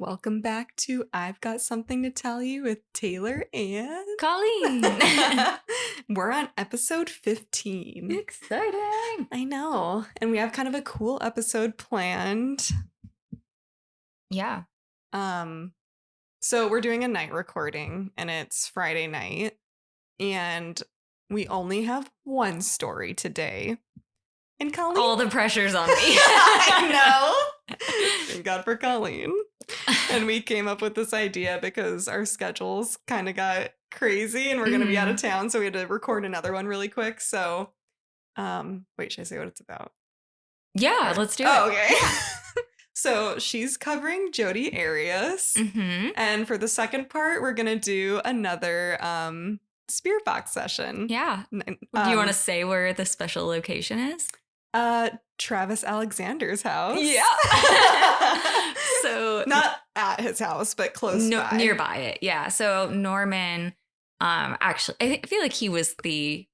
Welcome back to I've Got Something to Tell You with Taylor and Colleen. We're on episode 15. Exciting. I know. And we have kind of a cool episode planned. Yeah. So we're doing a night recording and it's Friday night and we only have one story today. And Colleen, all the pressure's on me. I know. Thank God for Colleen. And we came up with this idea because our schedules kind of got crazy and we're going to be out of town. So we had to record another one really quick. So, wait, should I say what it's about? Yeah, let's do it. Okay. So she's covering Jodi Arias. Mm-hmm. And for the second part, we're going to do another spirit box session. Yeah. Do you want to say where the special location is? Travis Alexander's house. Yeah. So not at his house, but close by. Nearby it. Yeah. So Norman, actually, I feel like he was the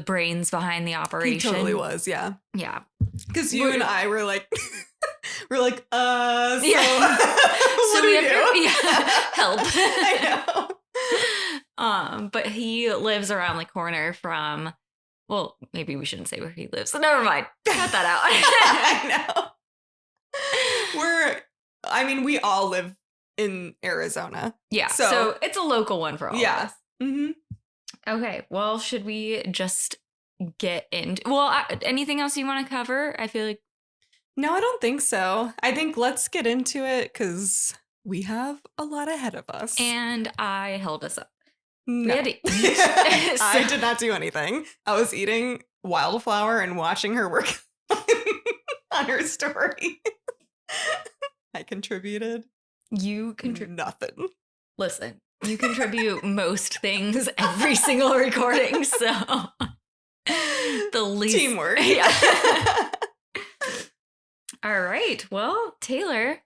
brains behind the operation. He totally was. Yeah. Yeah. Because you and I were like, so, yeah. what do we do? Help. I know. But he lives around the corner from, well, maybe we shouldn't say where he lives. So never mind. Cut that out. I know. We all live in Arizona. Yeah. So it's a local one for all of us. Mm-hmm. Okay. Well, should we just get into, anything else you want to cover? I feel like. No, I don't think so. I think let's get into it because we have a lot ahead of us. And I held us up. No. I did not do anything. I was eating wildflower and watching her work on her story. I contributed. You contribute nothing. Listen, you contribute most things every single recording, so the least teamwork. Yeah. All right. Well, Taylor,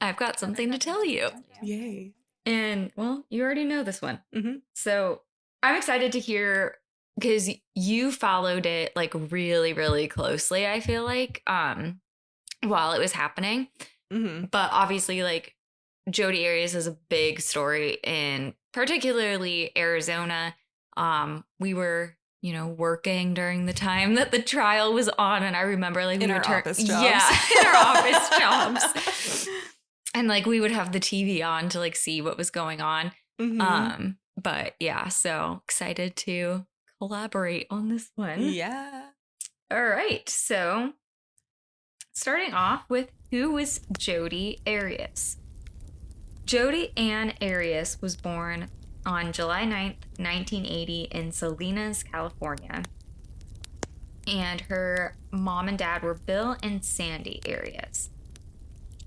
I've got something to tell you. Yay. And, well, you already know this one. Mm-hmm. So I'm excited to hear, because you followed it, like, really, really closely, I feel like, while it was happening. Mm-hmm. But obviously, like, Jodi Arias is a big story in particularly Arizona. We were, working during the time that the trial was on. And I remember, like, in our office jobs. Yeah, in our office jobs. And, like, we would have the TV on to, like, see what was going on. Mm-hmm. But, yeah, so excited to collaborate on this one. Yeah. All right. So, starting off with, who was Jodi Arias? Jodi Ann Arias was born on July 9th, 1980 in Salinas, California. And her mom and dad were Bill and Sandy Arias.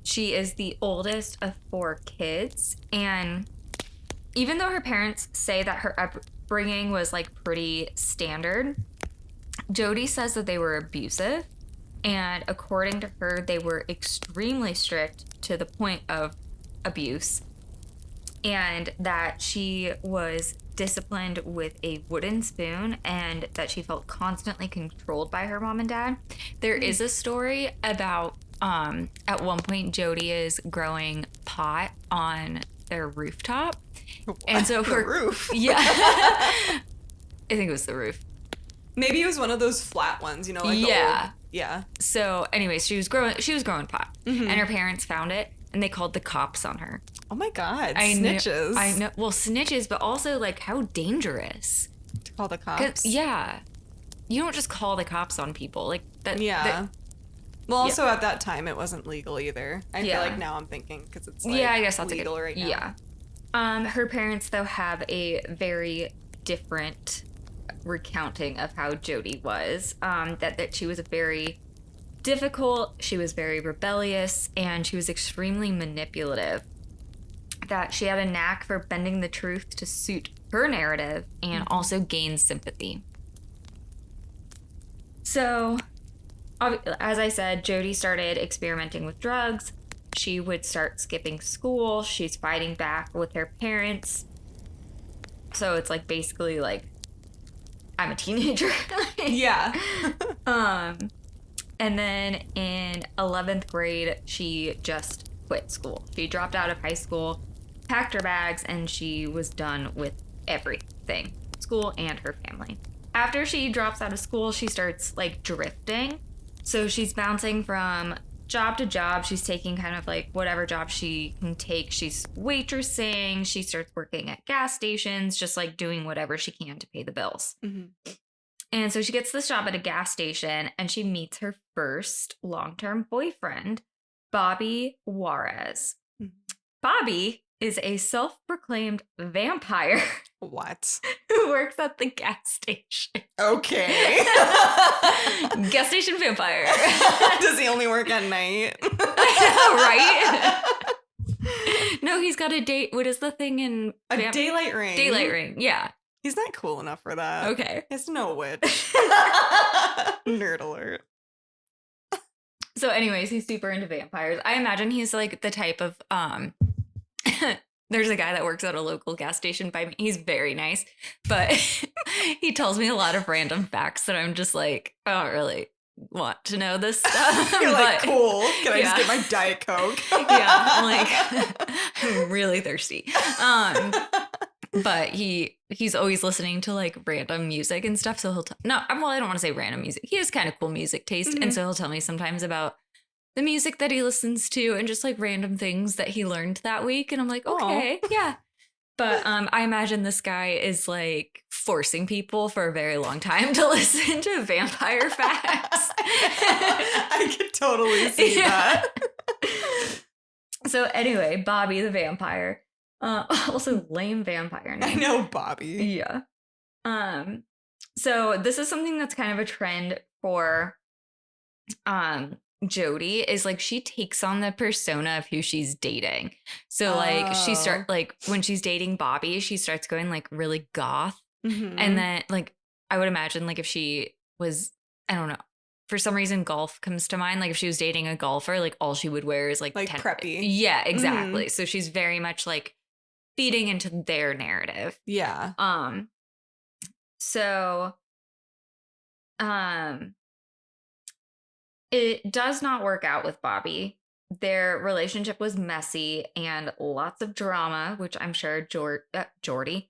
She is the oldest of 4 kids, and even though her parents say that her upbringing was, like, pretty standard, Jodi says that they were abusive, and according to her, they were extremely strict to the point of abuse, and that she was disciplined with a wooden spoon, and that she felt constantly controlled by her mom and dad. There is a story about at one point Jodi is growing pot on their rooftop. What? And so her roof. Yeah. I think it was the roof. Maybe it was one of those flat ones, like yeah. Old, yeah. So anyways, she was growing pot. Mm-hmm. And her parents found it and they called the cops on her. Oh my God. Snitches. I know. Well, snitches, but also, like, how dangerous. To call the cops? Yeah. You don't just call the cops on people. Like that. Yeah. Well, also at that time, it wasn't legal either. I feel like now I'm thinking because it's like I guess that's legal right now. Yeah. Her parents, though, have a very different recounting of how Jodi was. That she was very difficult, she was very rebellious, and she was extremely manipulative. That she had a knack for bending the truth to suit her narrative and also gain sympathy. So, as I said, Jodi started experimenting with drugs. She would start skipping school. She's fighting back with her parents. So it's like basically like, I'm a teenager. Yeah. And then in 11th grade, she just quit school. She dropped out of high school, packed her bags, and she was done with everything, school and her family. After she drops out of school, she starts like drifting. So she's bouncing from job to job. She's taking kind of like whatever job she can take. She's waitressing. She starts working at gas stations, just like doing whatever she can to pay the bills. Mm-hmm. And so she gets this job at a gas station and she meets her first long-term boyfriend, Bobby Juarez. Mhm. Bobby is a self-proclaimed vampire What? who works at the gas station. Okay. Gas station vampire. Does he only work at night? I know, right? No, he's got a date. What is the thing in A daylight ring. Daylight ring? Yeah. He's not cool enough for that. Okay. He has to know a witch. Nerd alert. So anyways, he's super into vampires. I imagine he's like the type of there's a guy that works at a local gas station by me. He's very nice, but he tells me a lot of random facts that I'm just like, I don't really want to know this stuff. You're like, But, cool. Can I just yeah. get my Diet Coke? Yeah, I'm like, I'm really thirsty. But he's always listening to like random music and stuff. So I don't want to say random music. He has kind of cool music taste. Mhm. And so he'll tell me sometimes about the music that he listens to and just like random things that he learned that week. And I'm like, okay, yeah. But I imagine this guy is like forcing people for a very long time to listen to vampire facts. I could totally see that. So anyway, Bobby the vampire. Also lame vampire name. I know Bobby. Yeah. So this is something that's kind of a trend for Jodi, is like she takes on the persona of who she's dating. So like she when she's dating Bobby, she starts going like really goth. Mhm. And then like I would imagine like if she was, I don't know, for some reason golf comes to mind. Like if she was dating a golfer, like all she would wear is like preppy. Yeah, exactly. So she's very much like feeding into their narrative. Yeah. So it does not work out with Bobby. Their relationship was messy and lots of drama, which I'm sure Jodi,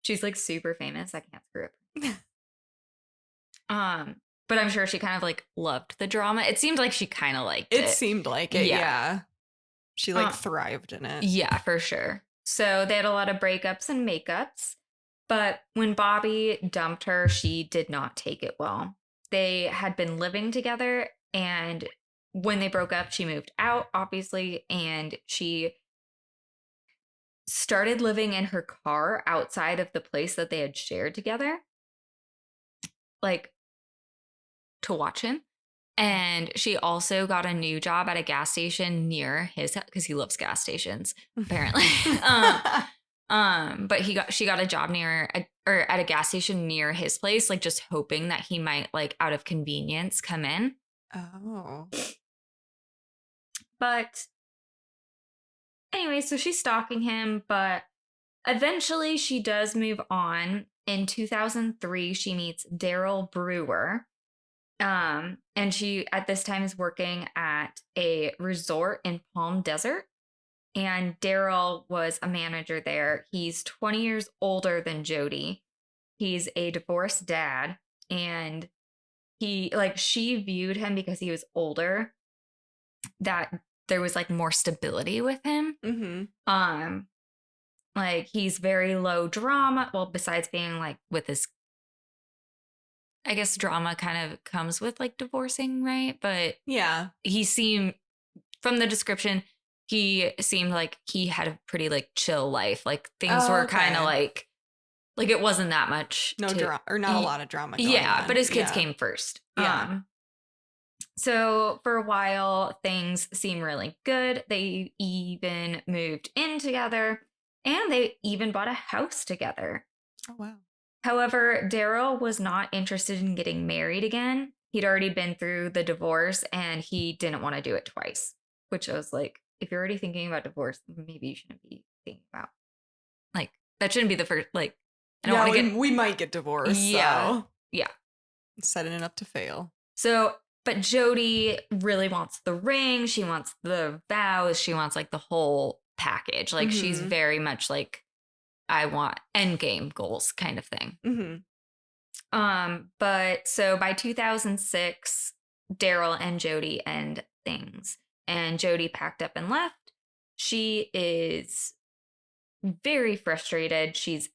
she's like super famous. I can't screw it. But I'm sure she kind of like loved the drama. It seemed like she kind of liked it. It seemed like it, yeah. She like thrived in it. Yeah, for sure. So they had a lot of breakups and makeups. But when Bobby dumped her, she did not take it well. They had been living together, and when they broke up, she moved out, obviously, and she started living in her car outside of the place that they had shared together, like to watch him. And she also got a new job at a gas station near his, because he loves gas stations, apparently. But she got a job at a gas station near his place, like just hoping that he might like out of convenience come in. Oh. But anyway, so she's stalking him, but eventually she does move on. In 2003, she meets Daryl Brewer. And she at this time is working at a resort in Palm Desert. And Daryl was a manager there. He's 20 years older than Jodi. He's a divorced dad. And she viewed him because he was older, that there was like more stability with him. Mm-hmm. Like he's very low drama. Well, besides being like with his, I guess drama kind of comes with like divorcing, right? But yeah, he seemed, from the description, he seemed like he had a pretty like chill life. Like things were kind of like it wasn't that much. Drama, or not a lot of drama going on. But his kids came first. Yeah. So for a while, things seemed really good. They even moved in together, and they even bought a house together. Oh, wow. However, Daryl was not interested in getting married again. He'd already been through the divorce, and he didn't want to do it twice, which I was like, if you're already thinking about divorce, maybe you shouldn't be thinking about, like, that shouldn't be the first, like, I don't want to we might get divorced. Yeah. So. Yeah. Setting it up to fail. So But Jodi really wants the ring. She wants the vows. She wants like the whole package. Like she's very much like, I want endgame goals kind of thing. But so by 2006, Daryl and Jodi end things, and Jodi packed up and left. She is very frustrated. She's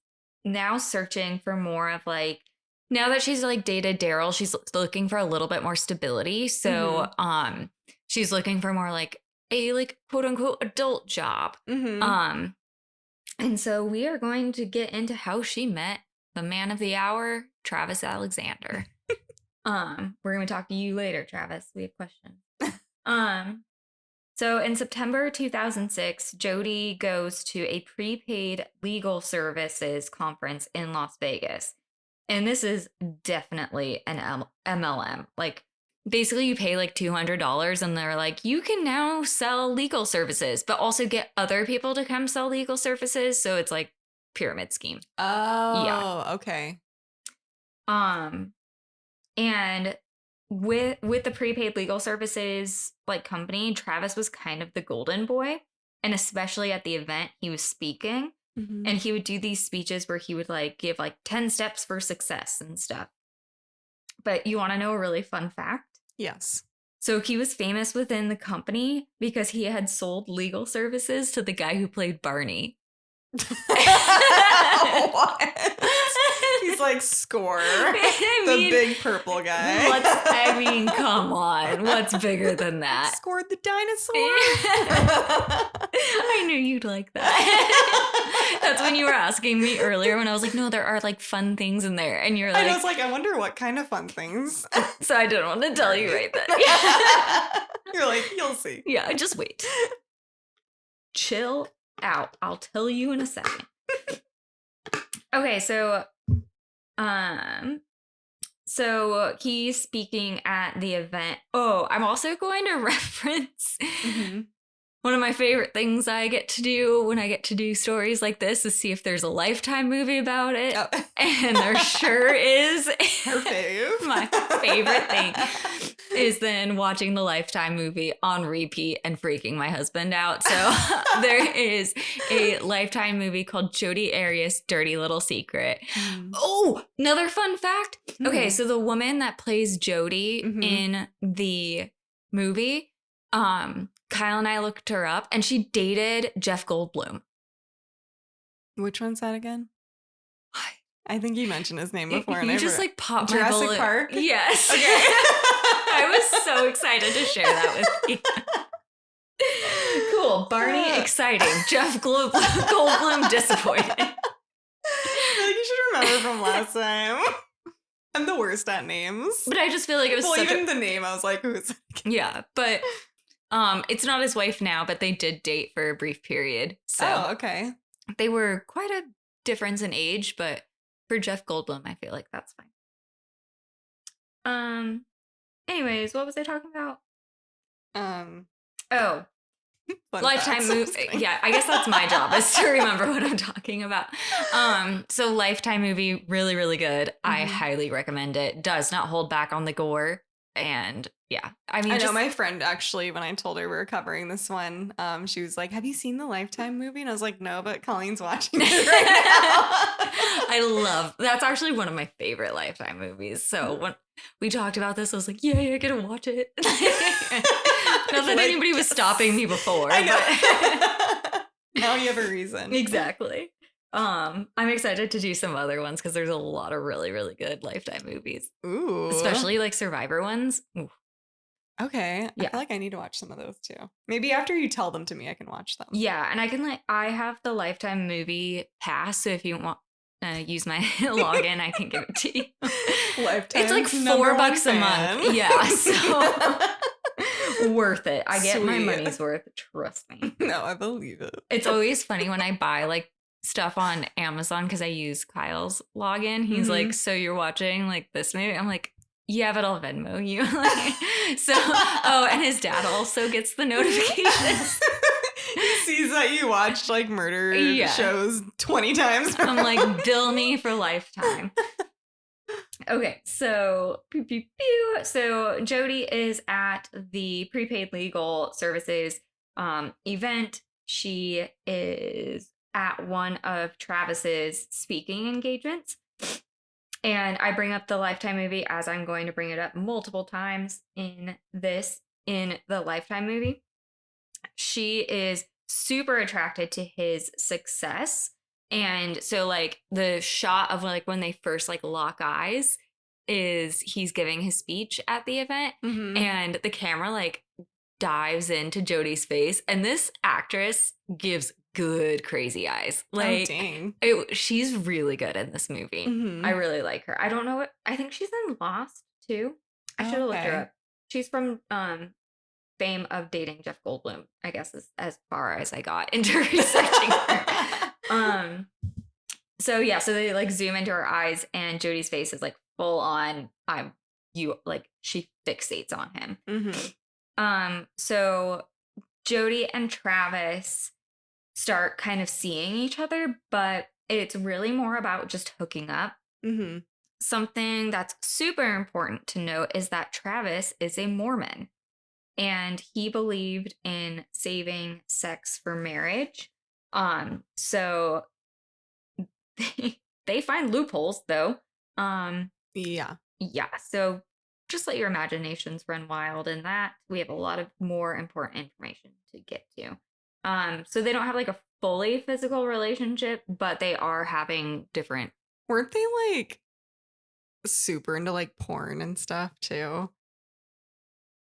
now searching for more of like, now that she's like dated Daryl, she's looking for a little bit more stability. So she's looking for more like a like quote unquote adult job. And so we are going to get into how she met the man of the hour, Travis Alexander. We're going to talk to you later, Travis. We have questions. So in September 2006, Jodi goes to a prepaid legal services conference in Las Vegas. And this is definitely an MLM. Like, basically, you pay like $200 and they're like, you can now sell legal services, but also get other people to come sell legal services. So it's like pyramid scheme. Oh, yeah. Okay. And with the prepaid legal services like company, Travis was kind of the golden boy. And especially at the event, he was speaking. And he would do these speeches where he would like give like 10 steps for success and stuff. But you want to know a really fun fact? Yes. So he was famous within the company because he had sold legal services to the guy who played Barney. What? He's like Score, the big purple guy. Come on. What's bigger than that? Scored the dinosaur. I knew you'd like that. That's when you were asking me earlier when I was like, no, there are like fun things in there. And you're like, I was like, I wonder what kind of fun things. So I didn't want to tell you right then. You're like, you'll see. Yeah, just wait. Chill out. I'll tell you in a second. Okay, so he's speaking at the event. Oh, I'm also going to reference one of my favorite things I get to do when I get to do stories like this is see if there's a Lifetime movie about it. Oh. And there sure is. Her fave. My favorite thing is then watching the Lifetime movie on repeat and freaking my husband out. So there is a Lifetime movie called Jodi Arias' Dirty Little Secret. Oh, another fun fact. Okay, so the woman that plays Jodi in the movie, Kyle and I looked her up, and she dated Jeff Goldblum. Which one's that again? I think you mentioned his name before. You just like popped my Jurassic bullet. Park? Yes. Okay. I was so excited to share that with you. Cool. Barney, exciting. Jeff Goldblum, disappointed. I feel like you should remember from last time. I'm the worst at names. But I just feel like it was even the name, I was like, who's it? Yeah, but it's not his wife now, but they did date for a brief period. So okay. They were quite a difference in age, but for Jeff Goldblum, I feel like that's fine. Anyways, what was I talking about? Lifetime movie. Yeah, I guess that's my job is to remember what I'm talking about. So Lifetime movie, really, really good. I highly recommend it. Does not hold back on the gore. And yeah, I mean, I know my friend actually, when I told her we were covering this one, she was like, have you seen the Lifetime movie? And I was like, no, but Colleen's watching it right now. That's actually one of my favorite Lifetime movies. So when we talked about this, I was like, yeah, get to watch it. Not that anybody was stopping me before. I know. But now you have a reason. Exactly. I'm excited to do some other ones because there's a lot of really, really good Lifetime movies. Ooh. Especially like Survivor ones. Ooh. Okay. Yeah. I feel like I need to watch some of those too. Maybe after you tell them to me, I can watch them. Yeah. And I have the Lifetime movie pass. So if you want use my login, I can give it to you. Lifetime. It's like $4 a month. Yeah. So worth it. I get my money's worth. Trust me. No, I believe it. It's always funny when I buy like stuff on Amazon because I use Kyle's login. He's like, so you're watching like this movie? I'm like, yeah, but I'll Venmo you. And his dad also gets the notifications. He sees that you watched like murder shows 20 times. I'm like, bill me for Lifetime. Okay, so pew, pew, pew. So Jodi is at the prepaid legal services event. She is at one of Travis's speaking engagements. And I bring up the Lifetime movie as I'm going to bring it up multiple times in the Lifetime movie. She is super attracted to his success. And so like the shot of like when they first like lock eyes is he's giving his speech at the event, and the camera like dives into Jodi's face, and this actress gives good crazy eyes. Like, dang. She's really good in this movie. I really like her. I don't know what, I think she's in Lost too. I should have looked her up. She's from fame of dating Jeff Goldblum, I guess, is as far as I got into researching her. So yeah, so they like zoom into her eyes, and Jodi's face is like full on. She fixates on him. So Jodi and Travis start kind of seeing each other, but it's really more about just hooking up. Something that's super important to note is that Travis is a Mormon, and he believed in saving sex for marriage. So they find loopholes though. Yeah. So just let your imaginations run wild in that. We have a lot of more important information to get to. So they don't have like a fully physical relationship, but they are having different. Weren't they like super into like porn and stuff too?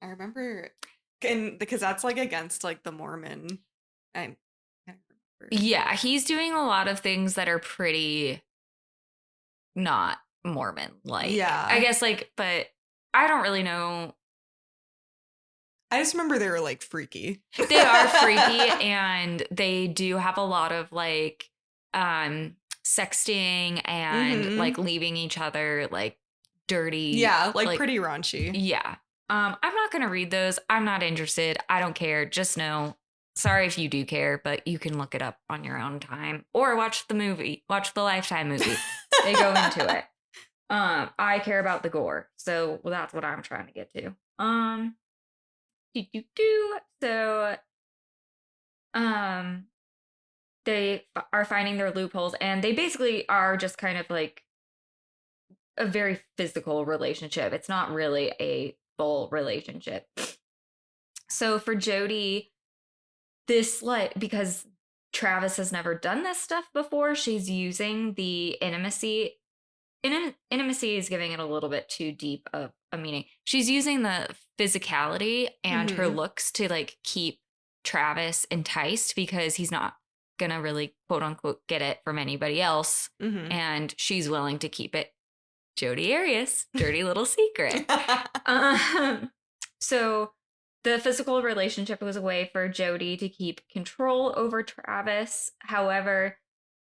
I remember, and because that's like against like the Mormon. I can't remember. Yeah, he's doing a lot of things that are pretty not Mormon like. Yeah. I guess like, but I don't really know. I just remember they were like freaky. They are freaky, and they do have a lot of like sexting and like leaving each other like dirty. Yeah, like pretty raunchy. Yeah. I'm not gonna read those. I'm not interested. I don't care. Just know. Sorry if you do care, but you can look it up on your own time or watch the movie. Watch the Lifetime movie. They go into it. I care about the gore, so that's what I'm trying to get to. So, they are finding their loopholes, and they basically are just kind of like a very physical relationship. It's not really a full relationship. So for Jodi, this like, because Travis has never done this stuff before, she's using the intimacy. Intimacy is giving it a little bit too deep of a meaning. She's using the physicality and her looks to like keep Travis enticed, because he's not gonna really quote unquote get it from anybody else, and she's willing to keep it Jodi Arias, dirty little secret. So the physical relationship was a way for Jodi to keep control over Travis. However,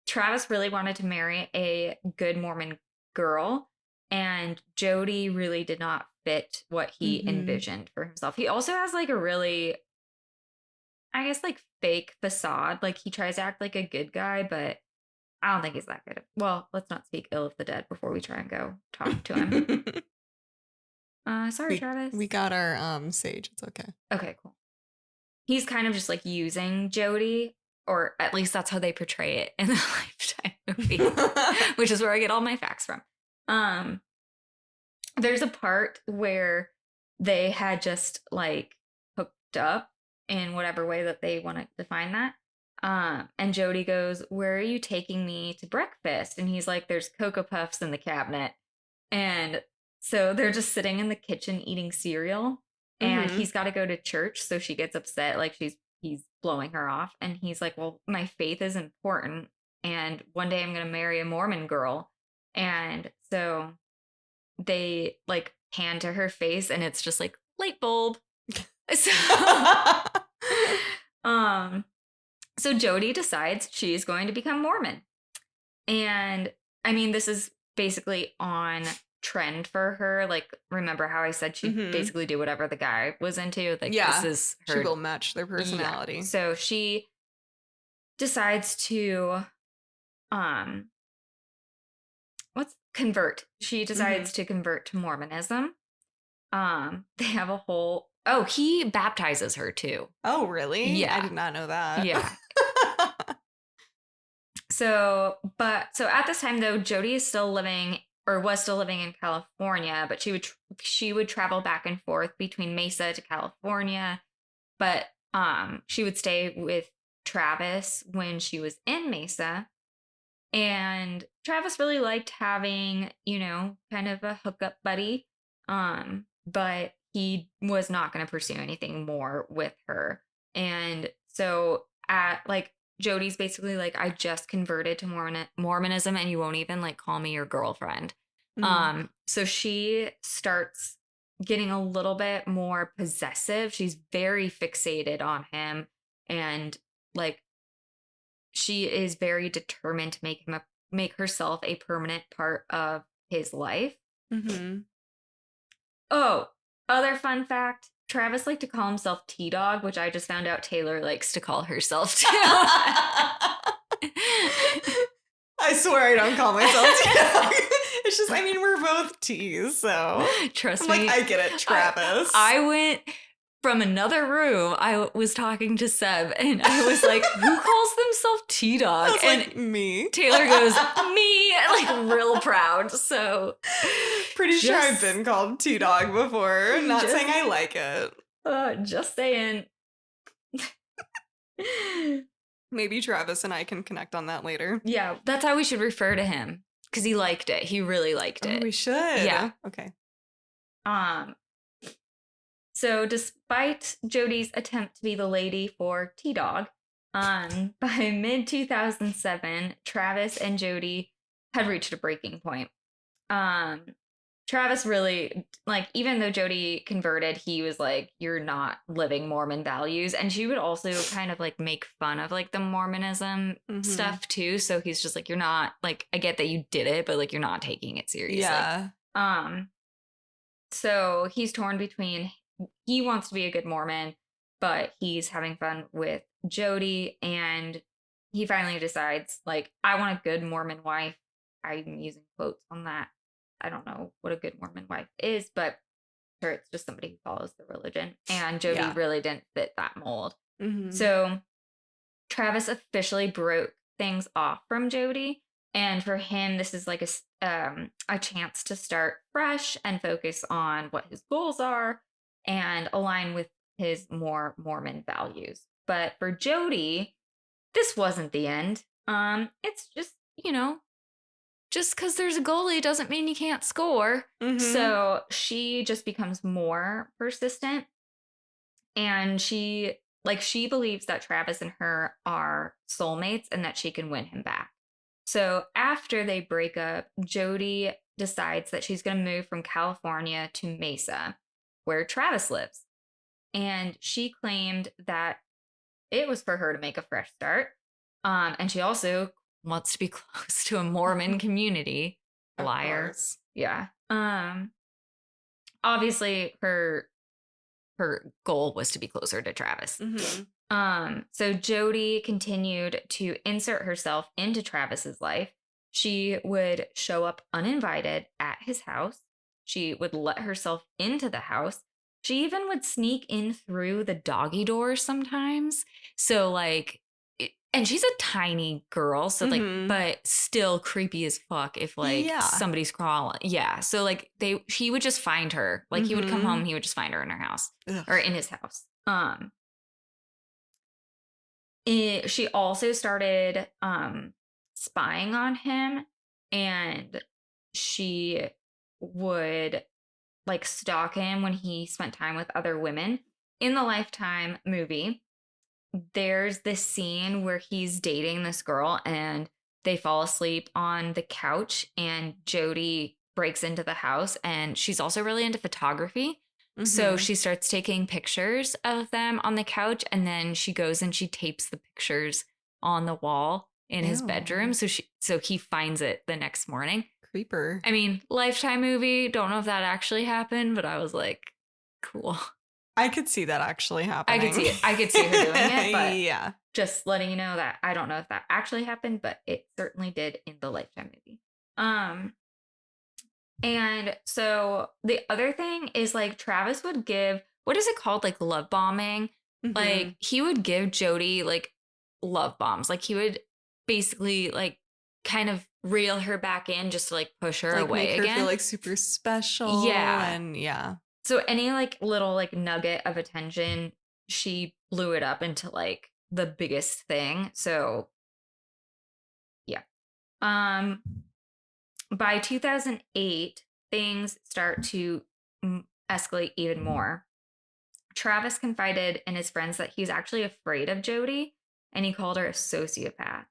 Travis really wanted to marry a good Mormon girl, and Jodi really did not fit what he envisioned for himself. He also has like a really, I guess, like fake facade. Like he tries to act like a good guy, but I don't think he's that good. Well, let's not speak ill of the dead before we try and go talk to him. Sorry, Travis. We got our sage. It's okay. Okay, cool. He's kind of just like using Jodi, or at least that's how they portray it in the Lifetime movie, which is where I get all my facts from. There's a part where they had just like hooked up in whatever way that they want to define that. And Jodi goes, "Where are you taking me to breakfast?" And he's like, "There's Cocoa Puffs in the cabinet." And so they're just sitting in the kitchen eating cereal, and he's got to go to church. So she gets upset, like he's blowing her off. And he's like, "Well, my faith is important, and one day I'm going to marry a Mormon girl." And so they like pan to her face, and it's just like light bulb. So Jodi decides she's going to become Mormon. And I mean, this is basically on trend for her. Like, remember how I said she basically do whatever the guy was into? Like, this is her. She will match their personality. Yeah. So she decides to convert. She decides to convert to Mormonism. They have a whole. Oh, he baptizes her too. Oh, really? Yeah. I did not know that. Yeah. So at this time though, Jodi is still living or was still living in California, but she would travel back and forth between Mesa to California, but she would stay with Travis when she was in Mesa. And Travis really liked having, kind of a hookup buddy. But he was not going to pursue anything more with her. And so Jodi's basically like, I just converted to Mormonism and you won't even like call me your girlfriend. So she starts getting a little bit more possessive. She's very fixated on him, and like she is very determined to make herself a permanent part of his life. Oh, other fun fact. Travis liked to call himself T-Dawg, which I just found out Taylor likes to call herself too. I swear I don't call myself T-Dawg. It's just, we're both T's, so. Trust me. I get it, Travis. I went from another room. I was talking to Seb and I was like, who calls themselves T-Dawg? And like, me. Taylor goes, me, like real proud. So pretty sure I've been called T-Dawg before. Not saying I like it. Just saying. Maybe Travis and I can connect on that later. Yeah, that's how we should refer to him. Because he liked it. He really liked it. We should. Yeah. Okay. So despite Jodi's attempt to be the lady for T-Dawg, by mid-2007, Travis and Jodi had reached a breaking point. Travis really, even though Jodi converted, he was like, you're not living Mormon values. And she would also kind of make fun of the Mormonism stuff too. So he's just like, you're not, I get that you did it, but you're not taking it seriously. Yeah. So he's torn between, he wants to be a good Mormon, but he's having fun with Jodi. And he finally decides, I want a good Mormon wife. I'm using quotes on that. I don't know what a good Mormon wife is, but sure, it's just somebody who follows the religion. And Jodi really didn't fit that mold. So Travis officially broke things off from Jodi. And for him, this is a chance to start fresh and focus on what his goals are and align with his more Mormon values. But for Jodi, this wasn't the end. It's just, just because there's a goalie doesn't mean you can't score. So she just becomes more persistent. And she believes that Travis and her are soulmates and that she can win him back. So after they break up, Jodi decides that she's going to move from California to Mesa, where Travis lives. And she claimed that it was for her to make a fresh start. And she also wants to be close to a Mormon community. Liar. Yeah. Obviously her goal was to be closer to Travis. So Jodi continued to insert herself into Travis's life. She would show up uninvited at his house. She would let herself into the house. She even would sneak in through the doggy door sometimes. So and she's a tiny girl, so but still creepy as fuck if somebody's crawling. Yeah. So he would just find her. He would come home, he would just find her in her house. Ugh. Or in his house. She also started spying on him, and she would stalk him when he spent time with other women. In the Lifetime movie, there's this scene where he's dating this girl and they fall asleep on the couch, and Jodi breaks into the house, and she's also really into photography. So she starts taking pictures of them on the couch, and then she goes and she tapes the pictures on the wall in his bedroom. So he finds it the next morning. Creeper. Lifetime movie. Don't know if that actually happened, but I was like, cool. I could see that actually happening. I could see it. I could see her doing it, but yeah. Just letting you know that I don't know if that actually happened, but it certainly did in the Lifetime movie. And so the other thing is like Travis would give, what is it called? Like love bombing. Mm-hmm. Like he would give Jodi like love bombs. Like he would basically like kind of reel her back in just to like push her Like make away her feel again. like super special Yeah. and yeah. So any like little like nugget of attention, she blew it up into like the biggest thing. So yeah. Um by 2008, things start to escalate even more. Travis confided in his friends that he's actually afraid of Jodi and he called her a sociopath.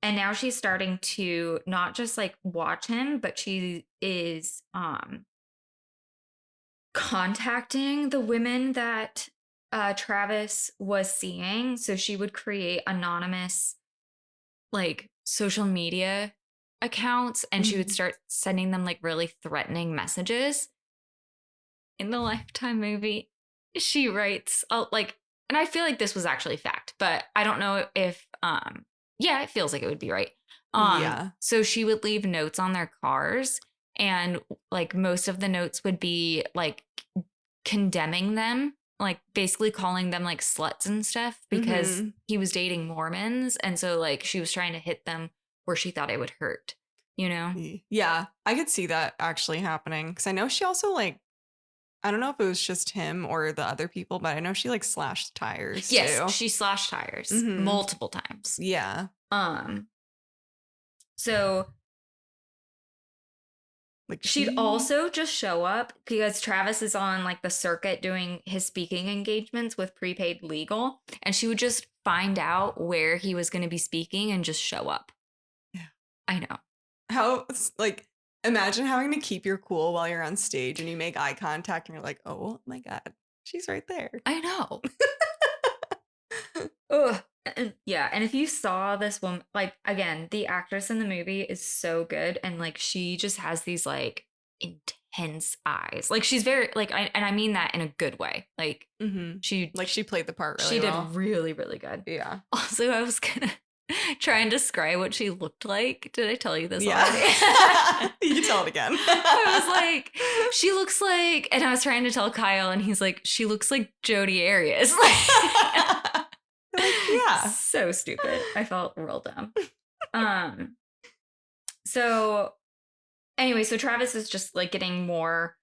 And now she's starting to not just like watch him, but she is contacting the women that Travis was seeing. So she would create anonymous like social media accounts and she would Mhm. start sending them like really threatening messages. In the Lifetime movie, she writes like, and I feel like this was actually fact, but I don't know if yeah, it feels like it would be right. Yeah. So she would leave notes on their cars and like most of the notes would be like condemning them, like basically calling them like sluts and stuff because Mhm. he was dating Mormons and so like she was trying to hit them where she thought it would hurt, you know? Yeah, I could see that actually happening because I know she also like I don't know if it was just him or the other people, but I know she like slashed tires Yes, too. she slashed tires Mhm. multiple times. Yeah. Um, so Like she'd she also just show up because Travis is on like the circuit doing his speaking engagements with prepaid legal, and she would just find out where he was going to be speaking and just show up. Yeah. I know. How like imagine having to keep your cool while you're on stage and you make eye contact and you're like, "Oh my god, she's right there." I know. Ugh. Yeah, and if you saw this woman, like again, the actress in the movie is so good, and like she just has these like intense eyes. Like she's very like, and I mean that in a good way. Like Mhm. she Like she played the part she really did well. really really good. Yeah. Also, I was gonna try and describe what she looked like. Did I tell you this Yeah. already? You can tell it again. I was like, she looks like, and I was trying to tell Kyle, and he's like, she looks like Jodi Arias. Like, yeah. So stupid. I felt real dumb. Um, so anyway, so Travis is just like getting more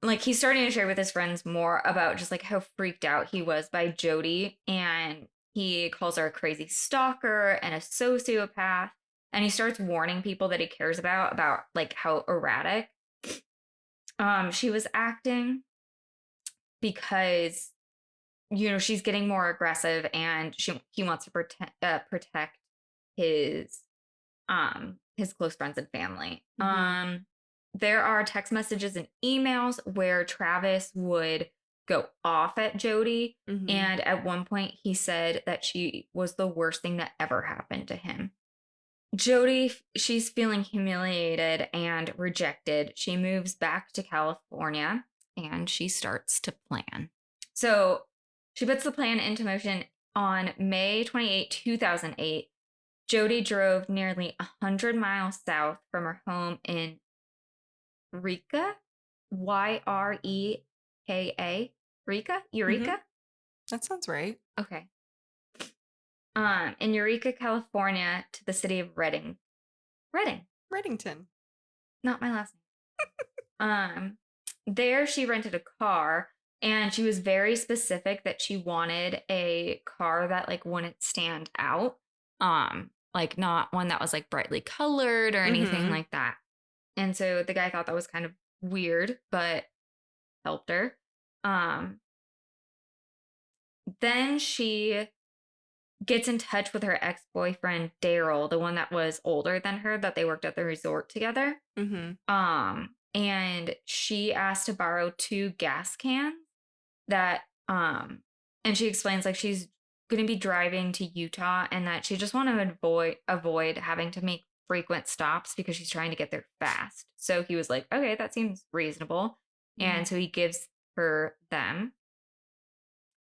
like he's starting to share with his friends more about just like how freaked out he was by Jodi and he calls her a crazy stalker and a sociopath and he starts warning people that he cares about like how erratic she was acting because she's getting more aggressive and he wants to protect his close friends and family. Mhm. There are text messages and emails where Travis would go off at Jodi, Mhm. and at one point he said that she was the worst thing that ever happened to him. Jodi, she's feeling humiliated and rejected. She moves back to California and she starts to plan. So she puts the plan into motion on May 28, 2008. Jodi drove nearly 100 miles south from her home in Eureka, Yreka, Mhm. Eureka. That sounds right. Okay. In Eureka, California, to the city of Redding, Reddington. not my last name. There she rented a car, and she was very specific that she wanted a car that like wouldn't stand out. Like not one that was like brightly colored or anything Mhm. like that. And so the guy thought that was kind of weird, but helped her. Um, then she gets in touch with her ex-boyfriend Daryl, the one that was older than her, that they worked at the resort together. Mhm. And she asked to borrow two gas cans that and she explains like she's gonna be driving to Utah and that she just want to avoid having to make frequent stops because she's trying to get there fast. So he was like, okay, that seems reasonable. Mhm. And so he gives her them.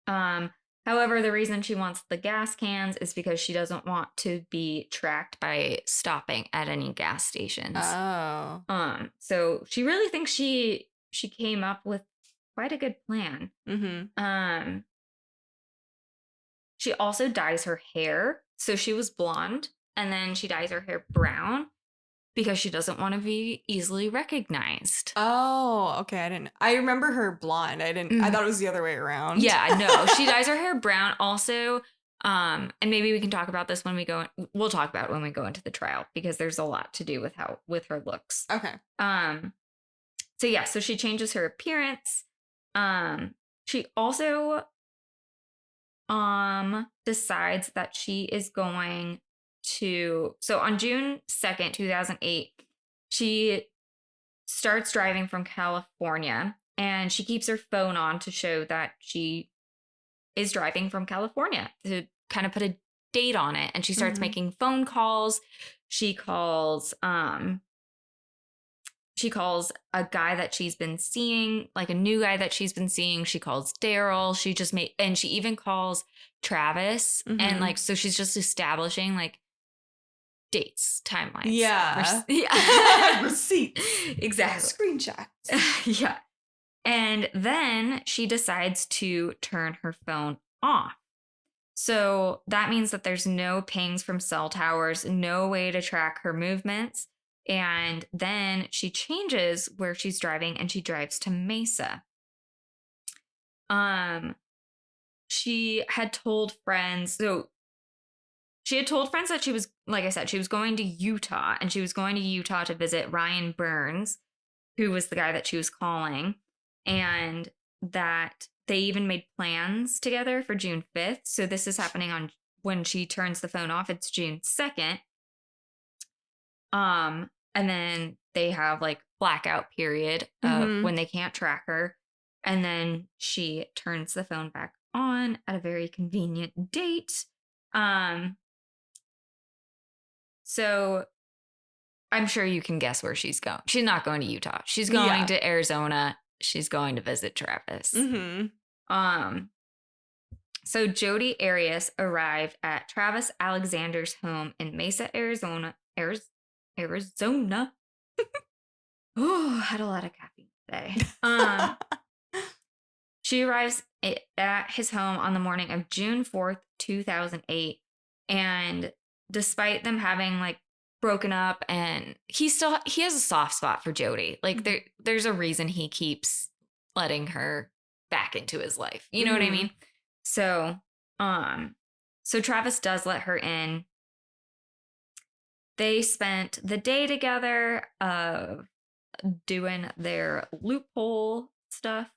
Um, However, the reason she wants the gas cans is because she doesn't want to be tracked by stopping at any gas stations. Oh. So she really thinks she came up with quite a good plan. Mm-hmm. She also dyes her hair. So she was blonde, and then she dyes her hair brown because she doesn't want to be easily recognized. Oh, okay. I remember her blonde. I thought it was the other way around. Yeah, no. She dyes her hair brown also. And maybe we can talk about this when we'll talk about it when we go into the trial, because there's a lot to do with her looks. Okay. So yeah, so she changes her appearance. She also decides that she is going to, so on June 2nd, 2008, she starts driving from California, and she keeps her phone on to show that she is driving from California, to kind of put a date on it. And she starts making phone calls. She calls a guy that she's been seeing, like a new guy that she's been seeing. She calls Daryl. And she even calls Travis. And like, so she's just establishing like dates, timelines. Yeah. Yeah. Receipts. Exactly. Screenshots. Yeah. And then she decides to turn her phone off. So that means that there's no pings from cell towers, no way to track her movements. And then she changes where she's driving, and she drives to Mesa. She had told friends, that she was, like I said, she was going to Utah, and she was going to Utah to visit Ryan Burns, who was the guy that she was calling, and that they even made plans together for June 5th. So this is happening on when she turns the phone off. It's June 2nd. And then they have like blackout period of when they can't track her. And then she turns the phone back on at a very convenient date. So I'm sure you can guess where she's going. She's not going to Utah. She's going to Arizona. She's going to visit Travis. So Jodi Arias arrived at Travis Alexander's home in Mesa, Arizona. Arizona. Oh, had a lot of caffeine today. She arrives at his home on the morning of June 4th, 2008. And despite them having like broken up, and he has a soft spot for Jodi. Like there's a reason he keeps letting her back into his life. You know what I mean? So, so Travis does let her in. They spent the day together doing their loophole stuff.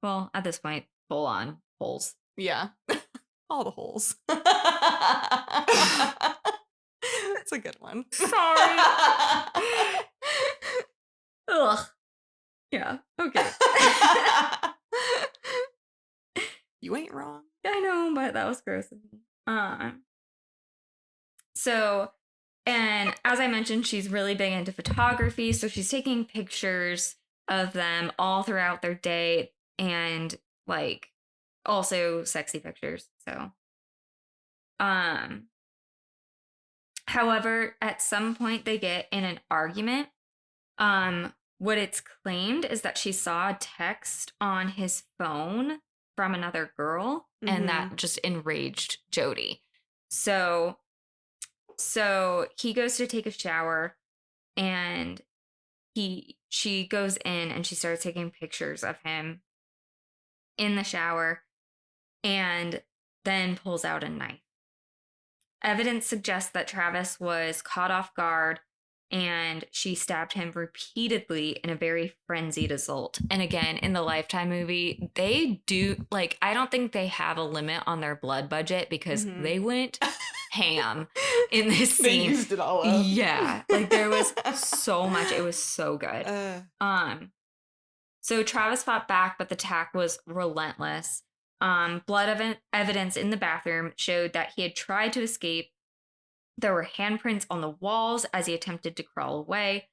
Well, at this point, full on holes. Yeah. All the holes. That's a good one. Sorry. Ugh. Yeah. Okay. You ain't wrong. I know, but that was gross of me. So, and as I mentioned, she's really big into photography. So she's taking pictures of them all throughout their day, and like also sexy pictures. So, however, at some point they get in an argument. What it's claimed is that she saw a text on his phone from another girl, and that just enraged Jodi. So he goes to take a shower, and she goes in and she starts taking pictures of him in the shower, and then pulls out a knife. Evidence suggests that Travis was caught off guard, and she stabbed him repeatedly in a very frenzied assault. And again, in the Lifetime movie, they do, like, I don't think they have a limit on their blood budget, because they went ham in this scene. They used it all up. Yeah. Like, there was so much. It was so good. So Travis fought back, but the attack was relentless. Blood evidence in the bathroom showed that he had tried to escape. There were handprints on the walls as he attempted to crawl away,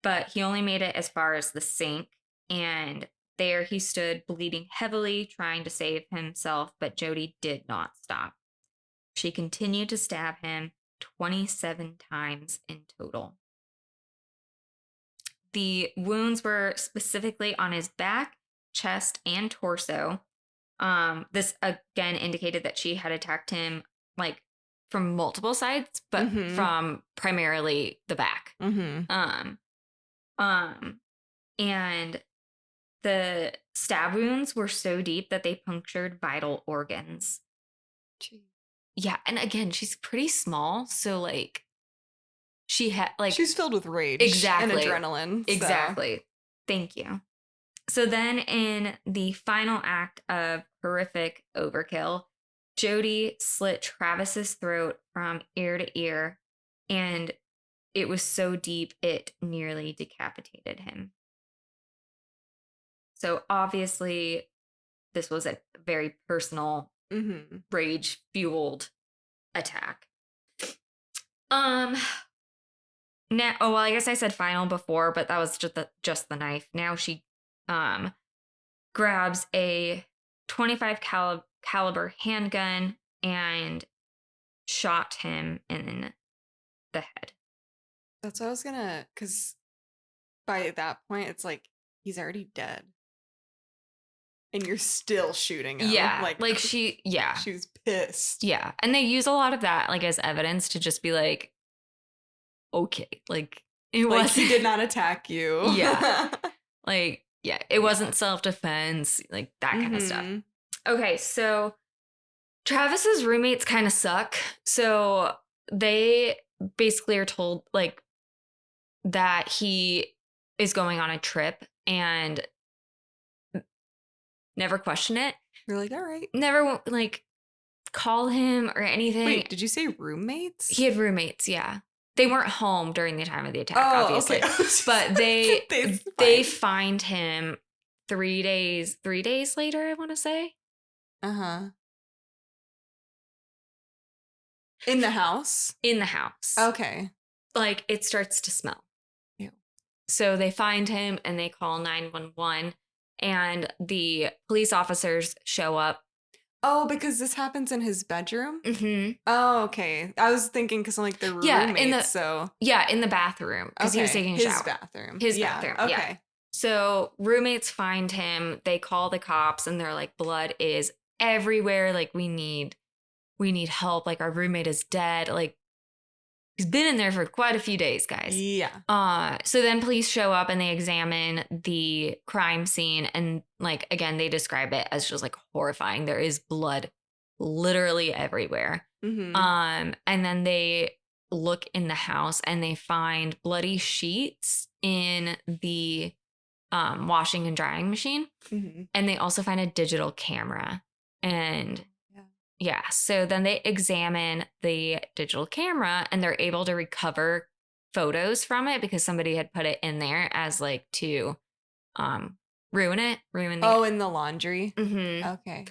but he only made it as far as the sink. And There he stood bleeding heavily, trying to save himself, but Jodi did not stop. She continued to stab him 27 times in total. The wounds were specifically on his back, chest, and torso. This again indicated that she had attacked him like from multiple sides, but from primarily the back. And the stab wounds were so deep that they punctured vital organs. Jeez. Yeah, and again, she's pretty small, so like she had like she's filled with rage exactly and adrenaline. So. Exactly. Thank you. So then in the final act of horrific overkill, Jodi slit Travis's throat from ear to ear, and it was so deep it nearly decapitated him. So obviously this was a very personal, rage-fueled attack. Now, well, I guess I said final before, but that was just the knife. Now she grabs a 25 caliber handgun and shot him in the head. That's what I was gonna, because by that point it's like he's already dead. And you're still shooting him. Yeah. Like she was pissed. Yeah. And they use a lot of that like as evidence to just be like, okay, like it was he did not attack you. Yeah. Like, yeah, it wasn't self-defense, like that kind of stuff. Okay, so Travis's roommates kind of suck. So they basically are told like that he is going on a trip and never question it. You're like, all right. Never like call him or anything. Wait, did you say roommates? He had roommates, yeah. They weren't home during the time of the attack, obviously. Okay. But they find him 3 days later, I want to say. In the house? In the house. Okay. Like it starts to smell. Ew. So they find him and they call 911 and the police officers show up. Oh, because this happens in his bedroom? Mm-hmm. Oh, okay. I was thinking because I'm like they're roommates, so... Yeah, in the bathroom because he was taking a shower. His bathroom. Okay. Yeah. So roommates find him. They call the cops and they're like, blood is everywhere. Like we need help. Like our roommate is dead. Like he's been in there for quite a few days, guys. Yeah. So then police show up and they examine the crime scene and like again they describe it as just like horrifying. There is blood literally everywhere. And then they look in the house and they find bloody sheets in the washing and drying machine. And they also find a digital camera. And yeah, so then they examine the digital camera and they're able to recover photos from it because somebody had put it in there as like to ruin the in the laundry. Okay.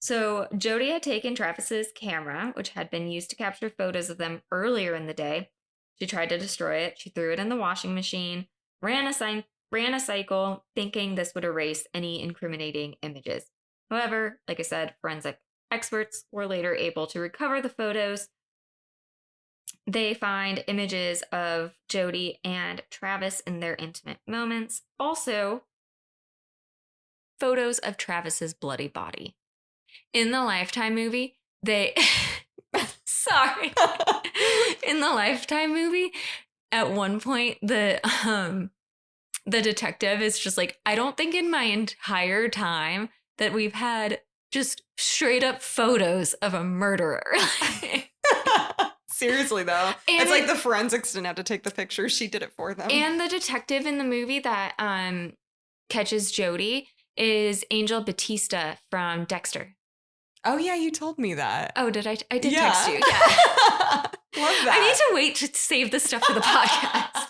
So Jodi had taken Travis's camera, which had been used to capture photos of them earlier in the day. She tried to destroy it. She threw it in the washing machine, ran a cycle, thinking this would erase any incriminating images. However, like I said, forensic experts were later able to recover the photos. They find images of Jodi and Travis in their intimate moments. Also, photos of Travis's bloody body. In the Lifetime movie, they... Sorry. In the Lifetime movie, at one point, the detective is just like, I don't think in my entire time that we've had just straight up photos of a murderer. Seriously, though. And it's like the forensics didn't have to take the pictures. She did it for them. And the detective in the movie that catches Jodi is Angel Batista from Dexter. Oh, yeah, you told me that. Oh, did I? I did text you. Yeah. Love that. I need to wait to save this stuff for the podcast.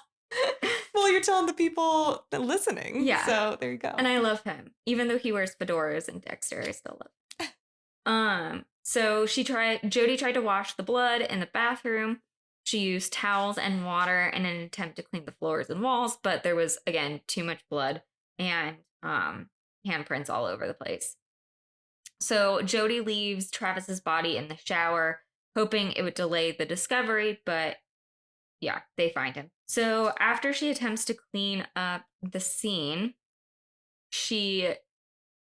Well, you're telling the people listening. Yeah. So there you go. And I love him. Even though he wears fedoras in Dexter, I still love him. So Jodi tried to wash the blood in the bathroom. She used towels and water in an attempt to clean the floors and walls, but there was, again, too much blood. and handprints all over the place. So Jodi leaves Travis's body in the shower, hoping it would delay the discovery, but yeah, they find him. So after she attempts to clean up the scene, she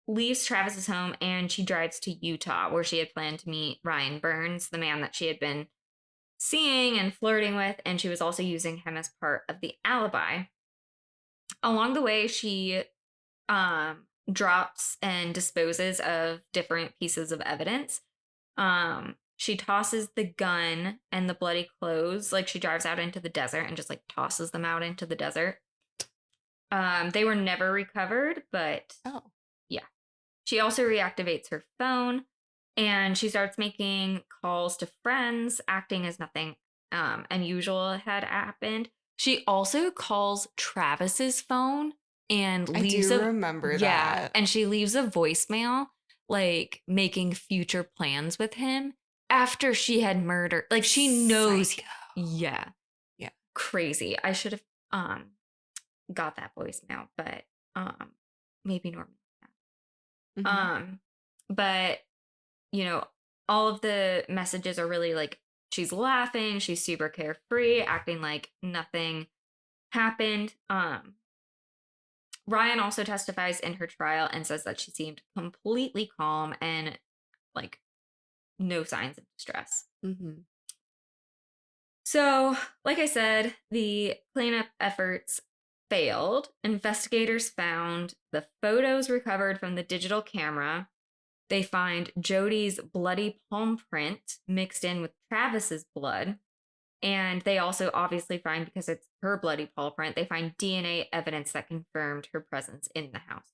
leaves Travis's home and she drives to Utah, where she had planned to meet Ryan Burns, the man that she had been seeing and flirting with, and she was also using him as part of the alibi. Along the way, she drops and disposes of different pieces of evidence. She tosses the gun and the bloody clothes. Like, she drives out into the desert and just like tosses them out into the desert. They were never recovered, but yeah. She also reactivates her phone and she starts making calls to friends, acting as nothing unusual had happened. She also calls Travis's phone and leaves remember that. and she leaves a voicemail, like making future plans with him after she had murdered. Like, she knows. Psycho. Yeah. Crazy. I should have got that voicemail, but maybe Norman. But you know, all of the messages are really like, she's laughing, she's super carefree, acting like nothing happened. Ryan also testifies in her trial and says that she seemed completely calm and like no signs of distress. So, like I said, the cleanup efforts failed. Investigators found the photos recovered from the digital camera. They find Jodi's bloody palm print mixed in with Travis's blood. And they also obviously find, because it's her bloody paw print, they find DNA evidence that confirmed her presence in the house.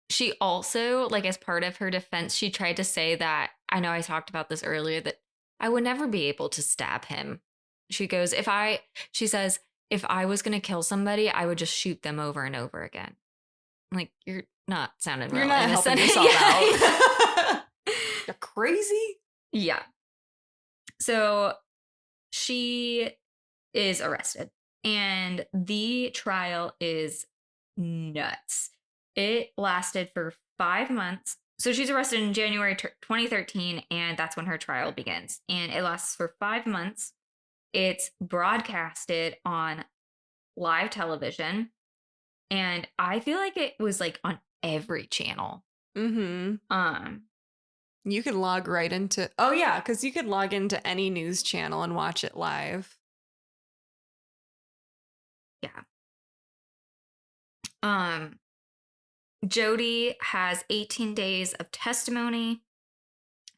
She also, like, as part of her defense, she tried to say that, I know I talked about this earlier, that I would never be able to stab him. She goes, she says, if I was going to kill somebody, I would just shoot them over and over again. Like, you're not sounding real innocent. Helping yourself out. You're crazy. Yeah. So she is arrested and the trial is nuts. It lasted for 5 months. So she's arrested in January 2013, and that's when her trial begins. And it lasts for 5 months. It's broadcasted on live television. And I feel like it was like on every channel. You could log right into, because you could log into any news channel and watch it live. Yeah. Jodi has 18 days of testimony.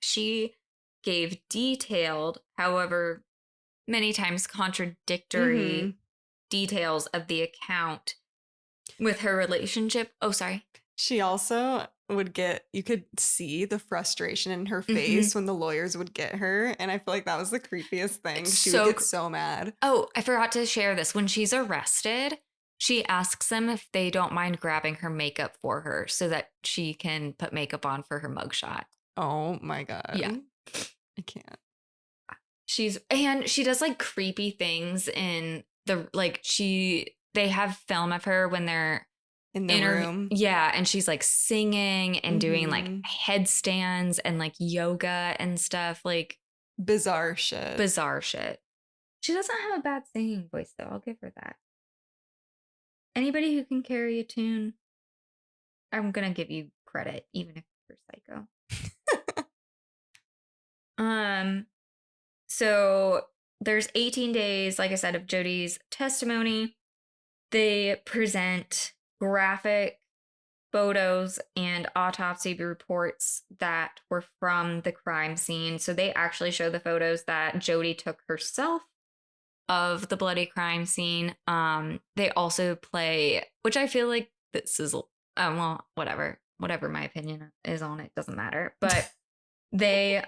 She gave detailed, however, many times contradictory details of the account with her relationship. Oh, sorry. She also you could see the frustration in her face when the lawyers would get her. And I feel like that was the creepiest thing. She would get so mad. Oh, I forgot to share this. When she's arrested, she asks them if they don't mind grabbing her makeup for her so that she can put makeup on for her mugshot. Oh my God. Yeah. I can't. And she does like creepy things in the, like, they have film of her when they're in the room. Yeah. And she's like singing and doing like headstands and like yoga and stuff. Like bizarre shit. She doesn't have a bad singing voice though. I'll give her that. Anybody who can carry a tune, I'm going to give you credit, even if you're psycho. So there's 18 days, like I said, of Jodi's testimony. They present graphic photos and autopsy reports that were from the crime scene. So they actually show the photos that Jodi took herself of the bloody crime scene. They also play, which I feel like this is, well, whatever my opinion is on it, doesn't matter. But they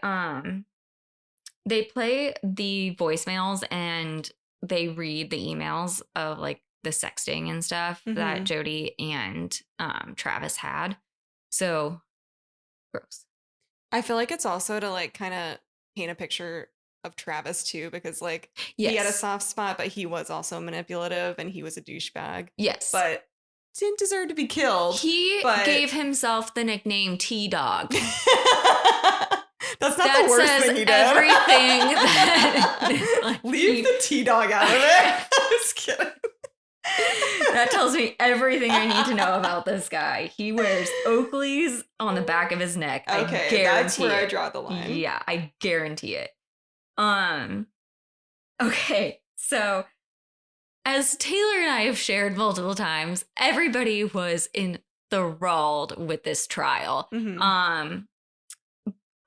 play the voicemails and they read the emails of like the sexting and stuff that Jodi and Travis had. So gross. I feel like it's also to like kind of paint a picture of Travis too, because like Yes. he had a soft spot, but he was also manipulative and he was a douchebag. Yes. But didn't deserve to be killed. He gave himself the nickname T-Dogg. That's not the worst thing he did. Everything. Leave the T-Dawg out of it. I'm just kidding. That tells me everything I need to know about this guy. He wears Oakleys on the back of his neck. Okay, that's where I draw the line. Yeah, I guarantee it. Okay, so as Taylor and I have shared multiple times, everybody was enthralled with this trial. Mm-hmm.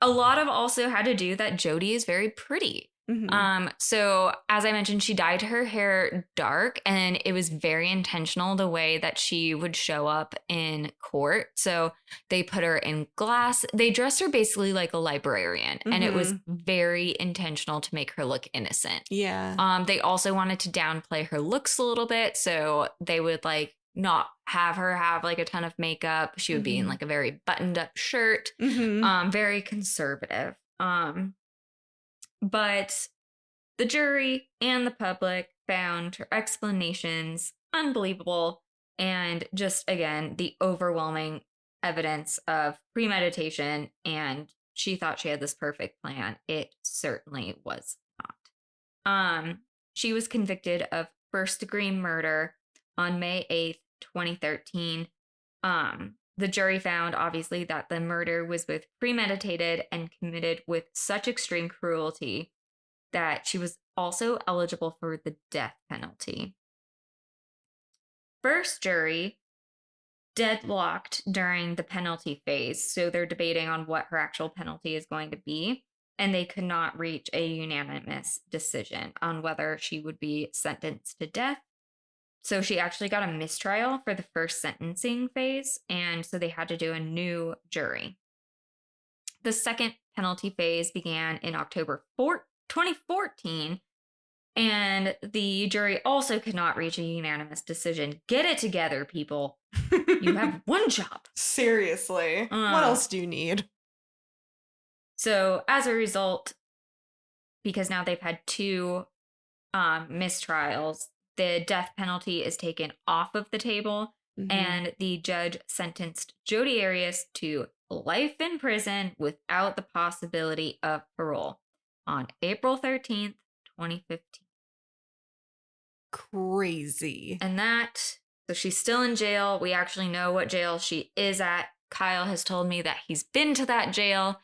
A lot of also had to do that Jodi is very pretty. Mm-hmm. So as I mentioned, she dyed her hair dark, and it was very intentional the way that she would show up in court. So they put her in glass. They dressed her basically like a librarian, and it was very intentional to make her look innocent. Yeah. They also wanted to downplay her looks a little bit, so they would like not have her have like a ton of makeup. She would be in like a very buttoned up shirt, very conservative. But the jury and the public found her explanations unbelievable, and just, again, the overwhelming evidence of premeditation, and she thought she had this perfect plan. It certainly was not. She was convicted of first-degree murder on May 8th, 2013. The jury found, obviously, that the murder was both premeditated and committed with such extreme cruelty that she was also eligible for the death penalty. First jury deadlocked during the penalty phase, so they're debating on what her actual penalty is going to be, and they could not reach a unanimous decision on whether she would be sentenced to death. So she actually got a mistrial for the first sentencing phase, and so they had to do a new jury. The second penalty phase began in October 2014, and the jury also could not reach a unanimous decision. Get it together, people. You have one job. Seriously. What else do you need? So as a result, because now they've had two mistrials, the death penalty is taken off of the table, and the judge sentenced Jodi Arias to life in prison without the possibility of parole on April 13th, 2015. Crazy. And so she's still in jail. We actually know what jail she is at. Kyle has told me that he's been to that jail.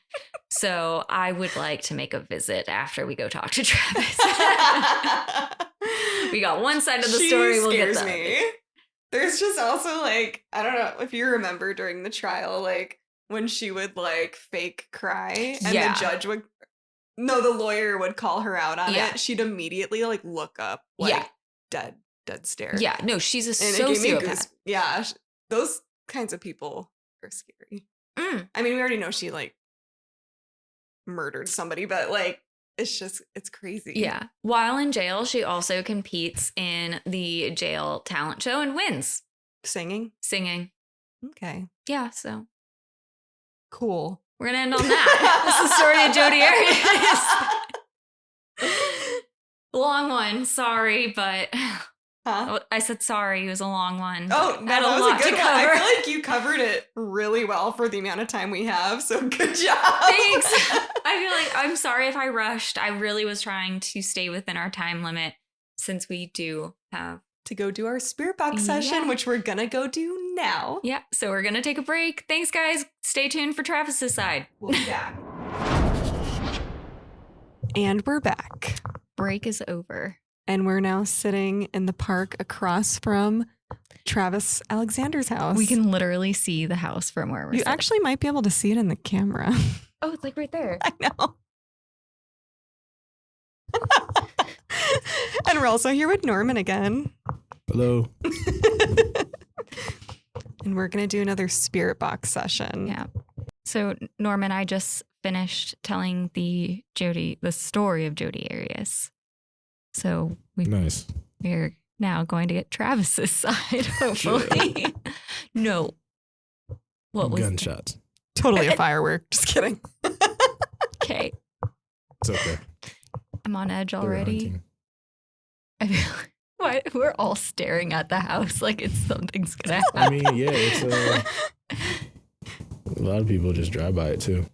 So I would like to make a visit after we go talk to Travis. We got one side of the story. We'll get that. Me. There's just also like, I don't know if you remember during the trial, like when she would like fake cry and the judge would, the lawyer would call her out on it. She'd immediately like look up like dead stare. Yeah, no, she's a sociopath. Yeah, those kinds of people are scary. I mean, we already know she like murdered somebody, but like it's crazy. Yeah. While in jail, she also competes in the jail talent show and wins. Singing. Okay. Yeah, so. Cool. We're going to end on that. That's the story of Jodi Arias. Long one. Sorry, but. Huh? I said sorry. It was a long one. Oh, that was a good one. I feel like you covered it really well for the amount of time we have. So good job. Thanks. I feel like I'm sorry if I rushed. I really was trying to stay within our time limit since we do have to go do our spirit box session, which we're going to go do now. Yeah. So we're going to take a break. Thanks, guys. Stay tuned for Travis's side. We'll be back. And we're back. Break is over. And we're now sitting in the park across from Travis Alexander's house. We can literally see the house from where we're sitting. You actually might be able to see it in the camera. Oh, it's like right there. I know. And we're also here with Norman again. Hello. And we're going to do another spirit box session. Yeah. So, Norman, I just finished telling the story of Jodi Arias. So we're now going to get Travis's side, hopefully. No. What was gunshots? Totally a firework. Just kidding. Okay. It's okay. I'm on edge They were already. hunting. I feel why we're all staring at the house like it's something's gonna happen. I mean, yeah, it's a lot of people just drive by it too.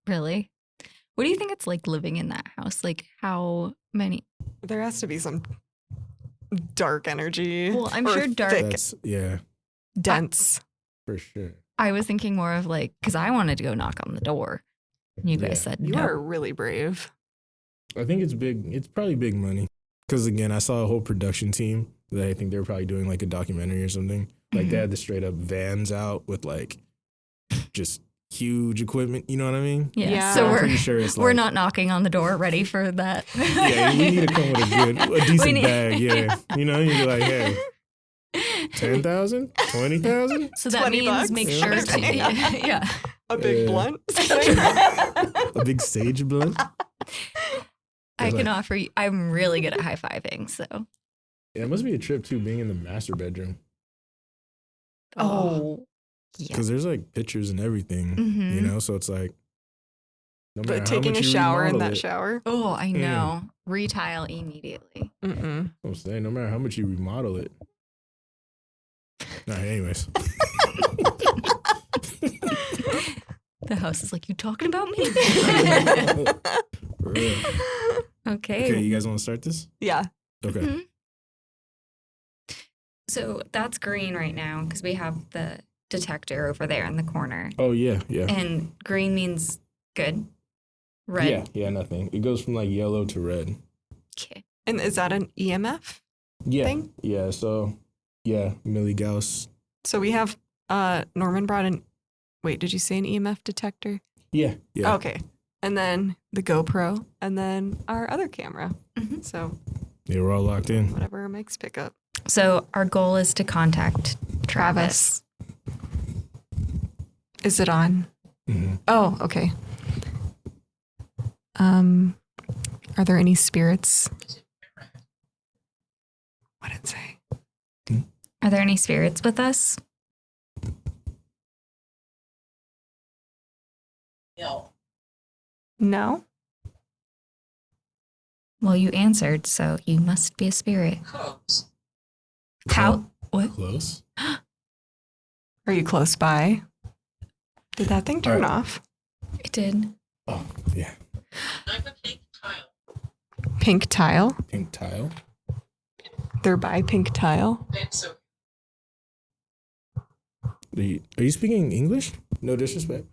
Really? What do you think it's like living in that house? Like how many? There has to be some dark energy. Well, I'm or sure dark- thick, That's dense. for sure. I was thinking more of like because I wanted to go knock on the door. And you guys Yeah. said You no. are really brave. I think it's big. It's probably big money. Because again, I saw a whole production team that I think they were probably doing like a documentary or something. Like they had the straight up vans out with like just huge equipment. You know what I mean? Yeah. Yeah. So I'm we're pretty sure it's like, we're not knocking on the door ready for that. Yeah, we need to come with a decent need- bag. Yeah, you know, you're like, hey, 10,000, 20,000, So that $20 means make Yeah. sure to yeah. A big Yeah. blunt. a big sage blunt. I can like- offer you. I'm really good at high fiving. So Yeah, it must be a trip too, being in the master bedroom. yeah. Because there's like pictures and everything, Mhm. you know? So it's like, no matter But how taking much a you shower in remodel that it- shower. Oh, I know. Retile immediately. Mm-mm. I'm saying, no matter how much you remodel it. All right, anyways. The house is like, you talking about me? For real. Okay. Okay, you guys want to start this? Yeah. Okay. Mhm. So that's green right now because we have the detector over there in the corner. Oh, yeah, yeah. And green means good. Red. Yeah, yeah, nothing. It goes from like yellow to red. Okay. And is that an EMF Yeah. thing? Yeah, so, yeah, Millie Gauss. So we have Norman brought an wait, did you say an EMF detector? Yeah, yeah. Okay. And then the GoPro and then our other camera. Mhm. So They were all locked in. whatever our mics pick up. So our goal is to contact Travis. Is it on? hmm Oh, okay. Are there any spirits? What did it say? Are there any spirits with us? No. Well, you answered, so you must be a spirit. How? What? Close. Are you close by? Did that thing turn Alright. off? It did. Oh, yeah. Pink tile. Pink tile. They're by pink tile. Are you speaking English? No disrespect.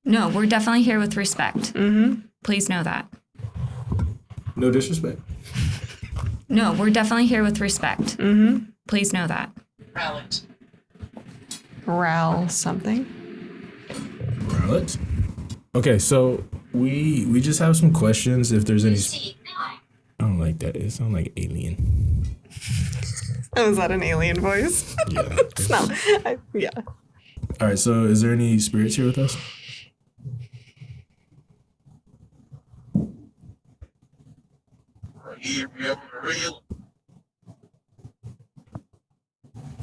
No, we're definitely here with respect. Mm-hmm. Please know that. No disrespect. No, we're definitely here with respect. Mm-hmm. Please know that. Ral something. Right. Okay, so we just have some questions. If there's any, I don't like that. It sounds like alien. Oh, is that an alien voice? Yeah. It's not. Yeah. All right. So, is there any spirits here with us?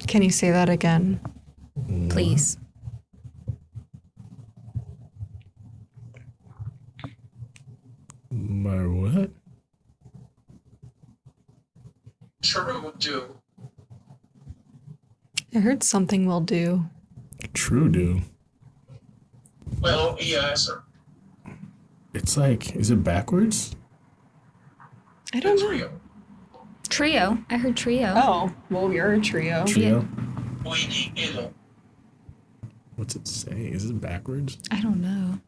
Can you say that again? Please. My what? True do. I heard something will do. True do. Well, yes, sir. It's like, is it backwards? I don't know. Trio. Trio. I heard trio. Oh, well, we are a trio. Trio. We need it. What's it say? Is it backwards? I don't know.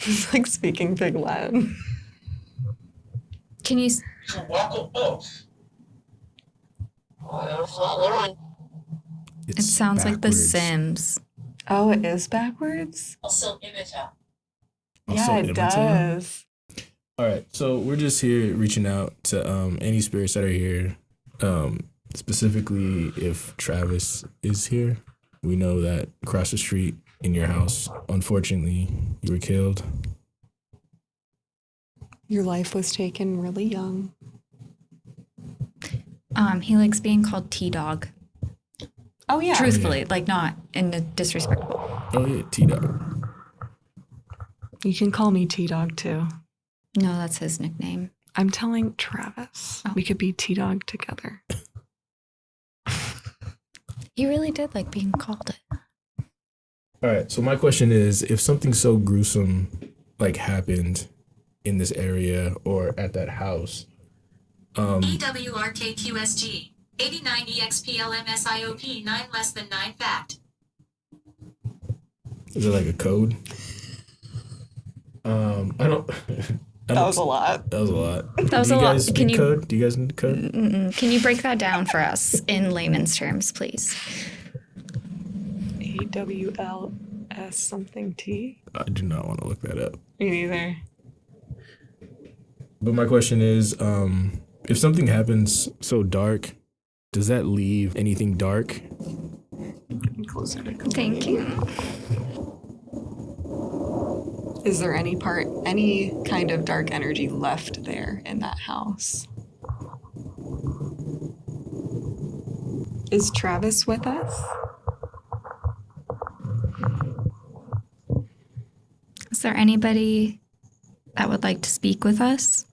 It's like speaking Pig Latin. Can you? To walk off. It sounds like The backwards. Sims. Oh, it is backwards? Also imita. Also Yeah, it imita? does. All right, so we're just here reaching out to any spirits that are here. Specifically, if Travis is here, we know that across the street in your house, unfortunately, you were killed. Your life was taken really young. He likes being called T-Dawg. Oh, yeah. Truthfully, like not in a disrespectful. Oh yeah, T-Dawg. You can call me T-Dog too. No, that's his nickname. I'm telling Travis we could be T-Dogg together. He really did like being called it. All right. So my question is, if something so gruesome like happened in this area or at that house, EWRKQSG 89 EXPLMSIOP 9 less than 9 fact. is it like a code? I don't. That was a lot. That was a lot. That was Do a you lot. guys speak code? Do you guys need code? Can you break that down for us in layman's terms, please? AWLS something T? I do not want to look that up. Me neither. But my question is, if something happens so dark, does that leave anything dark? Closer to Thank you. Is there any kind of dark energy left there in that house? Is Travis with us? Is there anybody that would like to speak with us?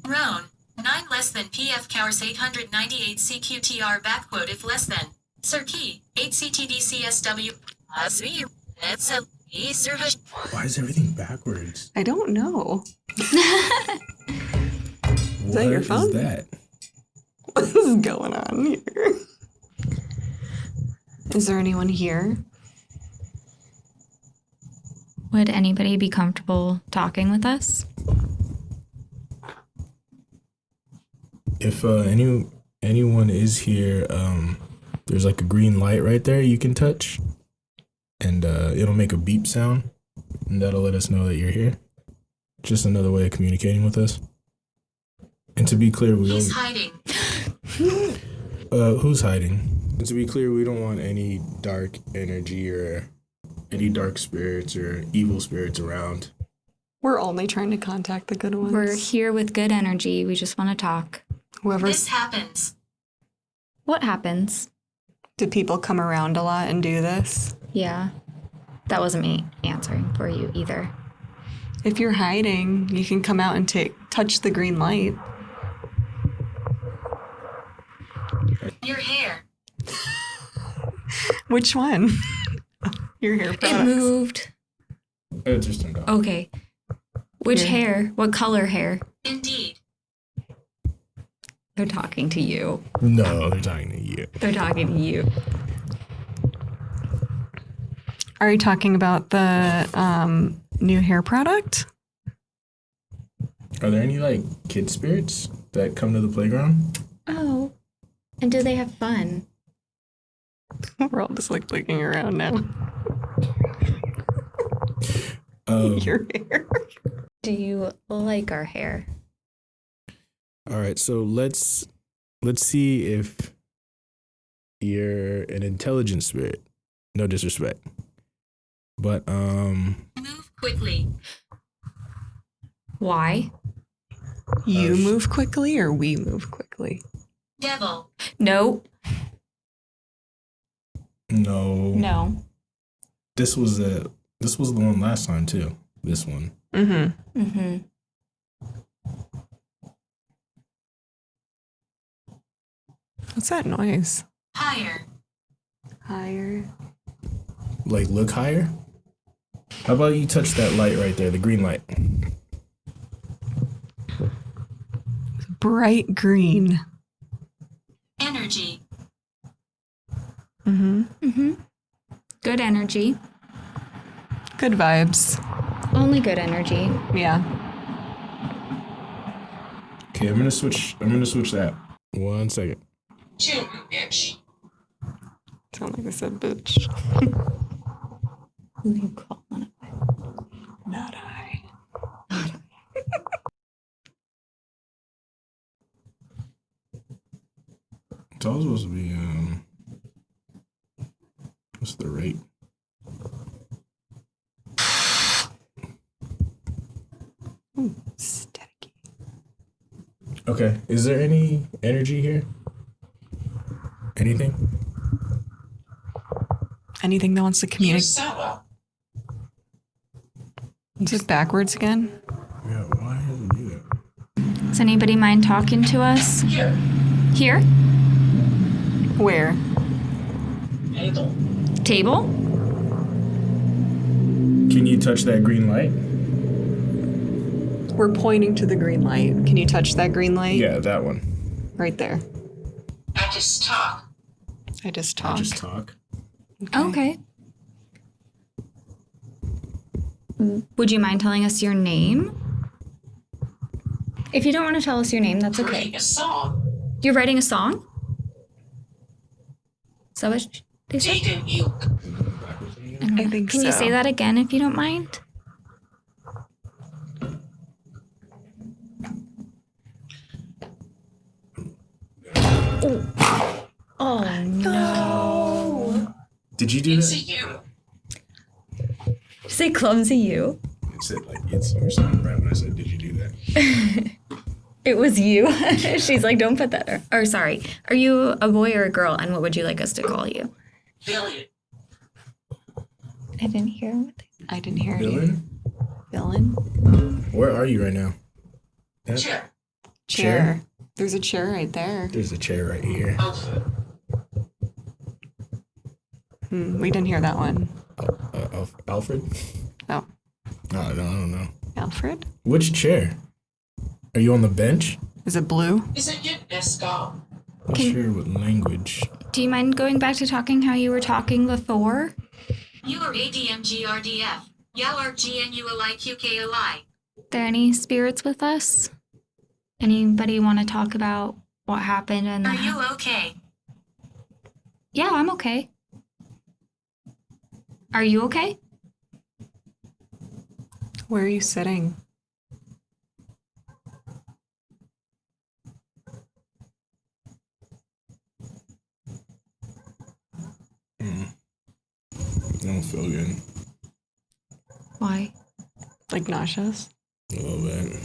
Roan 9 less than PF Cowers 898 CQTR backquote if less than. Sir Key 8 CTDCSW. Why is everything backwards? I don't know. What that your phone? is that? What is going on here? Is there anyone here? Would anybody be comfortable talking with us? If anyone is here, there's like a green light right there you can touch, and it'll make a beep sound, and that'll let us know that you're here. Just another way of communicating with us. And to be clear, He's hiding. who's hiding? And to be clear, we don't want any dark energy or any dark spirits or evil spirits around. We're only trying to contact the good ones. We're here with good energy. We just want to talk. This happens. What happens? Do people come around a lot and do this? Yeah. That wasn't me answering for you either. If you're hiding, you can come out and touch the green light. Your hair. Which one? Your hair products. It moved. It just turned off. Okay. Which Yeah. hair? What color hair? Indeed. They're talking to you. No, they're talking to you. They're talking to you. Are you talking about the new hair product? Are there any like kid spirits that come to the playground? Oh. And do they have fun? We're all just like looking around now. Um, Your hair. Do you like our hair? All right, so let's see if you're an intelligent spirit. No disrespect, but Move quickly. Why? You move quickly or we move quickly? Devil. No. no. No. This was the one last time too. This one. Mm-hmm. Mm-hmm. What's that noise? Higher. Higher. Like look higher. How about you touch that light right there, the green light? Bright green. Energy. Mm-hmm. Mm-hmm. Good energy. Good vibes. Only good energy. Yeah. Okay, I'm gonna switch that. 1 second. Chill, you bitch. Sound like I said bitch. Who you calling it? Not I. It's all supposed to be what's the rate? Static. Okay, is there any energy here? Anything? Anything that wants to You communicate? sour. Is it backwards again? Does anybody mind talking to us? Here. Here? Where? Table. Table? Can you touch that green light? We're pointing to the green light. Can you touch that green light? Yeah, that one. Right there. I just talk. I just I'll talk. just talk. Okay. Would you mind telling us your name? If you don't want to tell us your name, that's okay. Writing a song. You're writing a song? Is that what they said? Didn't you? I don't I know. think Can you so. say that again if you don't mind? Oh no. Did you do It's that? you. Say clumsy you. It said like it's or something right when I said, did you do that? It was you. She's like, don't put that. Or sorry. Are you a boy or a girl? And what would you like us to call you? Billion. I didn't hear what they I didn't hear you. Villain? Villain? Where are you right now? That- Chair. Chair. There's a chair right there. There's a chair right here. Outfit. We didn't hear that one. Alfred? Oh, No, I don't know. Alfred? Which chair? Are you on the bench? Is it blue? Is it your Escom? Not sure what language. Do you mind going back to talking how you were talking before? You are ADMGRDF. Yao are GNULIQKLI. There any spirits with us? Anybody want to talk about what happened and Are you okay? Yeah, I'm okay. Are you okay? Where are you sitting? I don't feel good. Why? Like nauseous? A little bit.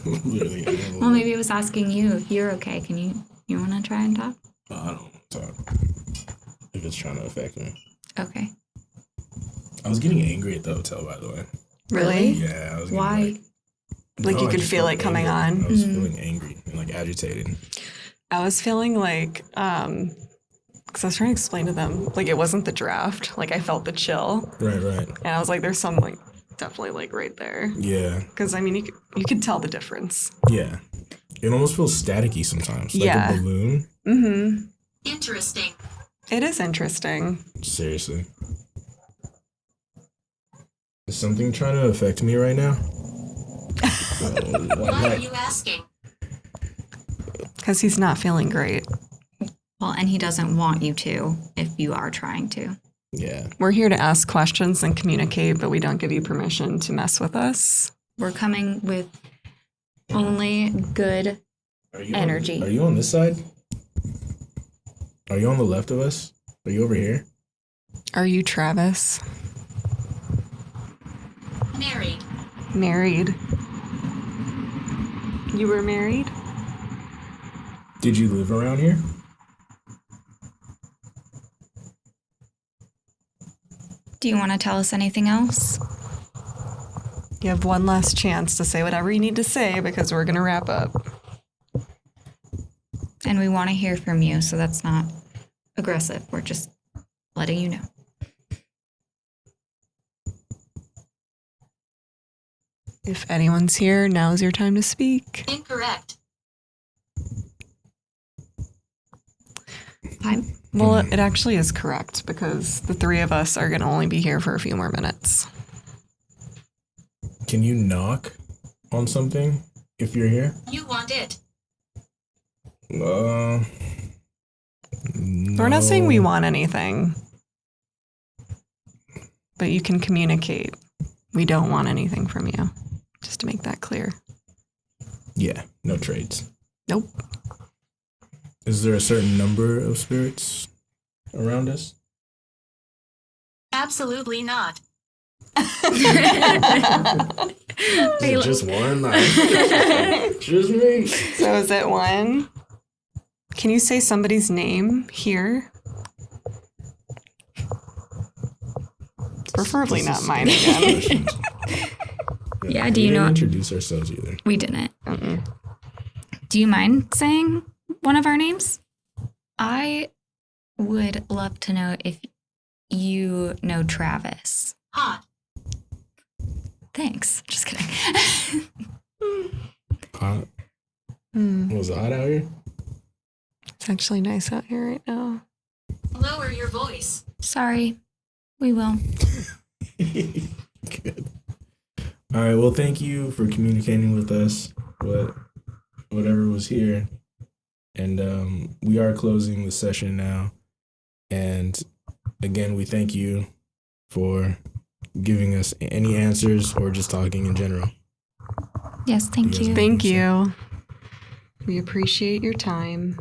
Literally, a little Well, bit. maybe it was asking you if you're okay. Can you want to try and talk? I don't want to talk. If it's trying to affect me. Okay. I was getting angry at the hotel, by the way. Really? Yeah, I was getting Why? Like you I could just feel felt it coming angry. on? I was Mhm. feeling angry and like agitated. I was feeling like, because I was trying to explain to them, like it wasn't the draft. Like I felt the chill, Right. and I was like, "There's some like definitely like right there." Yeah. Because I mean, you could tell the difference. Yeah. It almost feels staticky sometimes. Like Yeah. a balloon. Mm-hmm. Interesting. It is interesting. Seriously. Is something trying to affect me right now? Why are you asking? Because he's not feeling great. Well, and he doesn't want you to if you are trying to. Yeah. We're here to ask questions and communicate, but we don't give you permission to mess with us. We're coming with only good Are you energy. Are you on this side? Are you on the left of us? Are you over here? Are you Travis? Married. Married. You were married? Did you live around here? Do you want to tell us anything else? You have one last chance to say whatever you need to say because we're going to wrap up. And we want to hear from you, so that's not aggressive. We're just letting you know. If anyone's here, now's your time to speak. Incorrect. Fine. Well, it actually is correct because the three of us are going to only be here for a few more minutes. Can you knock on something if you're here? You want it. No. We're not saying we want anything, but you can communicate. We don't want anything from you, just to make that clear. Yeah, no trades. Nope. Is there a certain number of spirits around us? Absolutely not. Is it just one? Like, just me. So is it one? Can you say somebody's name here? Preferably This not is mine stupid again. questions. Yeah, we do you didn't know- introduce ourselves either? We didn't. Do you mind saying one of our names? I would love to know if you know Travis. Hot. Thanks. Just kidding. Hot. Hmm. Was it hot out here? It's actually nice out here right now. Lower your voice. Sorry. We will. Good. All right. Well, thank you for communicating with us. Whatever was here, and we are closing the session now. And again, we thank you for giving us any answers or just talking in general. Yes, thank Yes. you. Thank you. We appreciate your time.